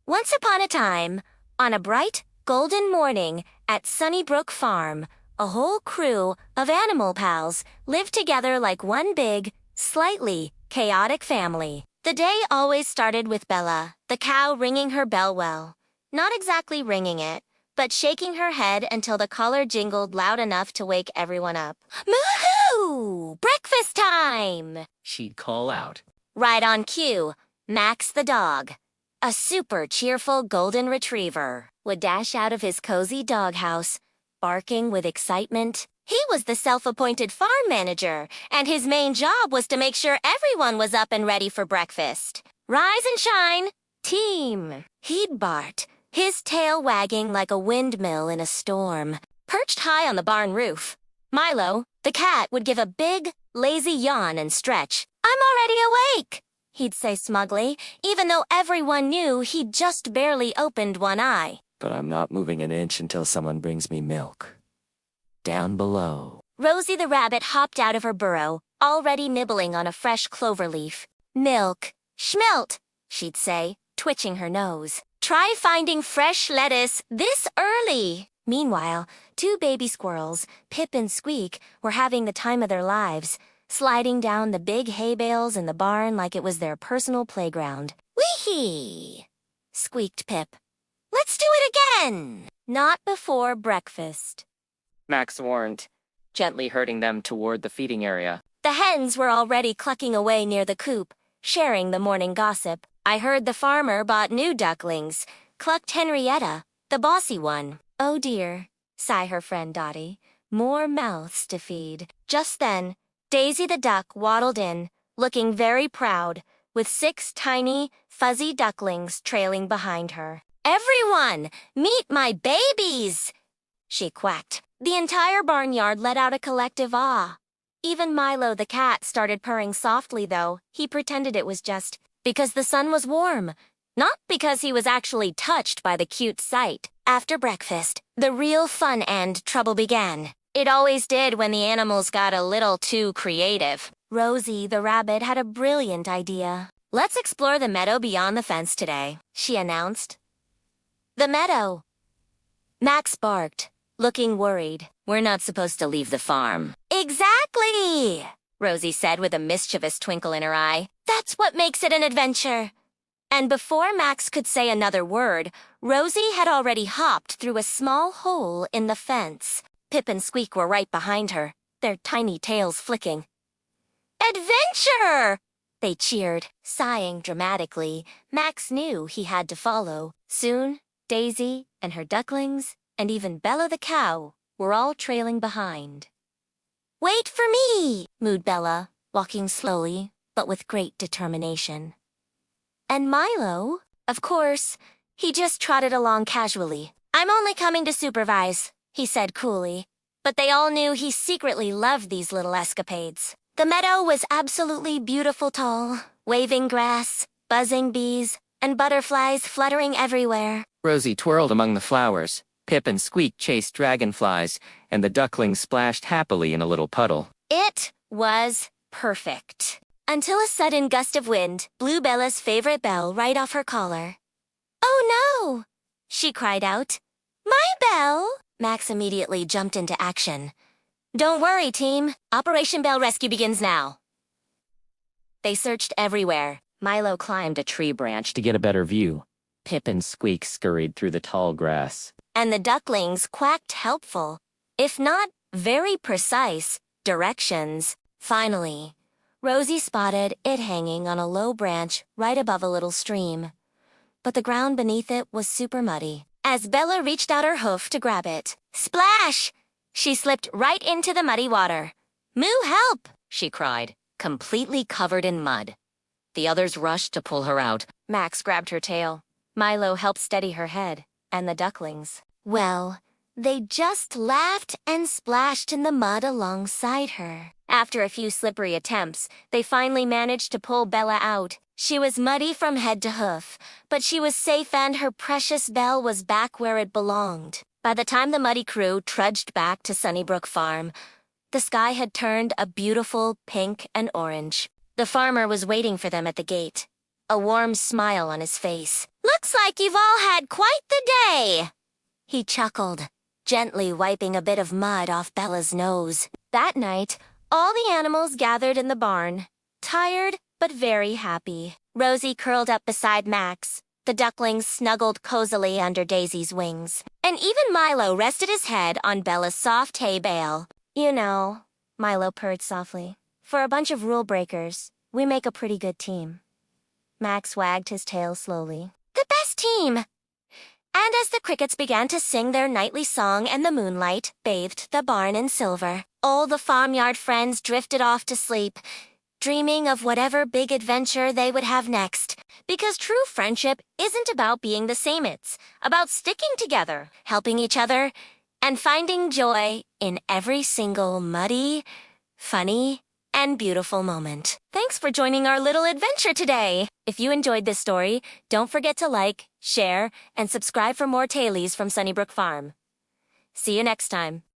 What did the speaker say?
Once upon a time, on a bright, golden morning at Sunnybrook Farm, a whole crew of animal pals lived together like one big, slightly chaotic family. The day always started with Bella, the cow ringing her bell well. Not exactly ringing it, but shaking her head until the collar jingled loud enough to wake everyone up. Moo-hoo! Breakfast time! She'd call out. Right on cue, Max the dog, a super cheerful golden retriever, would dash out of his cozy doghouse, barking with excitement. He was the self-appointed farm manager, and his main job was to make sure everyone was up and ready for breakfast. Rise and shine, team! He'd bark, his tail wagging like a windmill in a storm, perched high on the barn roof. Milo, the cat, would give a big, lazy yawn and stretch. "I'm already awake," he'd say smugly, even though everyone knew he'd just barely opened one eye. But I'm not moving an inch until someone brings me milk. Down below. Rosie the rabbit hopped out of her burrow, already nibbling on a fresh clover leaf. "Milk. Schmelt," she'd say, twitching her nose. "Try finding fresh lettuce this early." Meanwhile, two baby squirrels, Pip and Squeak, were having the time of their lives, sliding down the big hay bales in the barn like it was their personal playground. "Wee-hee!" squeaked Pip. "Let's do it again!" "Not before breakfast," Max warned, gently herding them toward the feeding area. The hens were already clucking away near the coop, sharing the morning gossip. "I heard the farmer bought new ducklings," clucked Henrietta, the bossy one. "Oh dear," sighed her friend Dottie. "More mouths to feed." Just then, Daisy the duck waddled in, looking very proud, with 6 tiny, fuzzy ducklings trailing behind her. "Everyone, meet my babies!" she quacked. The entire barnyard let out a collective ah. Even Milo the cat started purring softly, though he pretended it was just because the sun was warm, not because he was actually touched by the cute sight. After breakfast, the real fun and trouble began. It always did when the animals got a little too creative. Rosie the rabbit had a brilliant idea. "Let's explore the meadow beyond the fence today," she announced. "The meadow?" Max barked, looking worried. "We're not supposed to leave the farm." "Exactly!" Rosie said with a mischievous twinkle in her eye. "That's what makes it an adventure." And before Max could say another word, Rosie had already hopped through a small hole in the fence. Pip and Squeak were right behind her, their tiny tails flicking. "Adventure!" they cheered. Sighing dramatically, Max knew he had to follow. Soon, Daisy and her ducklings, and even Bella the cow, were all trailing behind. "Wait for me," mooed Bella, walking slowly, but with great determination. And Milo, of course, he just trotted along casually. "I'm only coming to supervise," he said coolly. But they all knew he secretly loved these little escapades. The meadow was absolutely beautiful tall, waving grass, buzzing bees, and butterflies fluttering everywhere. Rosie twirled among the flowers. Pip and Squeak chased dragonflies, and the ducklings splashed happily in a little puddle. It was perfect. Until a sudden gust of wind blew Bella's favorite bell right off her collar. "Oh no!" she cried out. "My bell!" Max immediately jumped into action. "Don't worry, team. Operation Bell Rescue begins now." They searched everywhere. Milo climbed a tree branch To get a better view, Pip and Squeak scurried through the tall grass. and the ducklings quacked helpful, if not very precise, directions. Finally, Rosie spotted it hanging on a low branch right above a little stream. But the ground beneath it was super muddy. As Bella reached out her hoof to grab it, splash! She slipped right into the muddy water. "Moo, help!" she cried, completely covered in mud. The others rushed to pull her out. Max grabbed her tail. Milo helped steady her head, and the ducklings, well, they just laughed and splashed in the mud alongside her. After a few slippery attempts, they finally managed to pull Bella out. She was muddy from head to hoof, but she was safe and her precious bell was back where it belonged. By the time the muddy crew trudged back to Sunnybrook Farm, the sky had turned a beautiful pink and orange. The farmer was waiting for them at the gate, a warm smile on his face. "Looks like you've all had quite the day," he chuckled, gently wiping a bit of mud off Bella's nose. That night, all the animals gathered in the barn, tired but very happy. Rosie curled up beside Max. The ducklings snuggled cozily under Daisy's wings. And even Milo rested his head on Bella's soft hay bale. "You know," Milo purred softly, "for a bunch of rule breakers, we make a pretty good team." Max wagged his tail slowly. "The best team!" And as the crickets began to sing their nightly song and the moonlight bathed the barn in silver, all the farmyard friends drifted off to sleep, dreaming of whatever big adventure they would have next. Because true friendship isn't about being the same, it's about sticking together, helping each other, and finding joy in every single muddy, funny, and beautiful moment. Thanks for joining our little adventure today. If you enjoyed this story, don't forget to like, share, and subscribe for more tailies from Sunnybrook Farm. See you next time.